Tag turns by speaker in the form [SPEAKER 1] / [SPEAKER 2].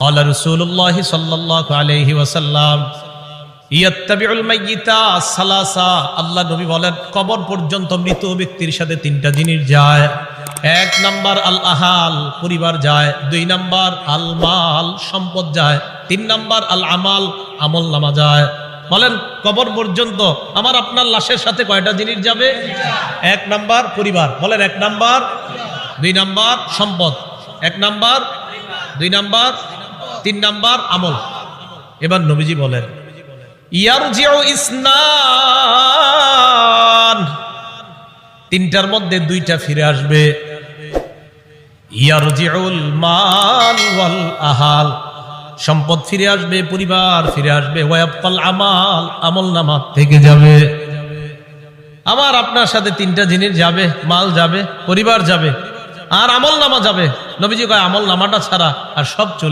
[SPEAKER 1] ক্বালা রাসূলুল্লাহ সাল্লাল্লাহু আলাইহি ওয়াসাল্লাম ইয়াত্তাবিউল মাইয়িতা সালাসা, আল্লাহ নবী বলেন কবর পর্যন্ত মৃত ব্যক্তির সাথে তিনটা জিনিস যায়। এক নাম্বার আল আহাল, পরিবার যায়। দুই নাম্বার আল মাল, সম্পদ যায়। তিন নাম্বার আল আমাল, আমল নামা যায়। বলেন কবর পর্যন্ত আমার আপনার লাশের সাথে কয়টা জিনিস যাবে? এক নাম্বার পরিবার, বলেন এক নাম্বার। দুই নাম্বার সম্পদ, এক নাম্বার। দুই নাম্বার, তিন নাম্বার আমল। এবার নবীজি বলেন ইয়ারজিউ ইসনান, তিনটার মধ্যে দুইটা ফিরে আসবে। ইয়ারজিউল মাল ওয়াল আহাল, সম্পদ ফিরে আসবে, পরিবার ফিরে আসবে। ওয়ায়াবকাল আমাল, আমল নামা থেকে যাবে। আমার আপনার সাথে তিনটা জিনিস যাবে, মাল যাবে, পরিবার যাবে, আর আমল নামা যাবে। নবীজি কয় আমল নামাটা ছাড়া আর সব চলে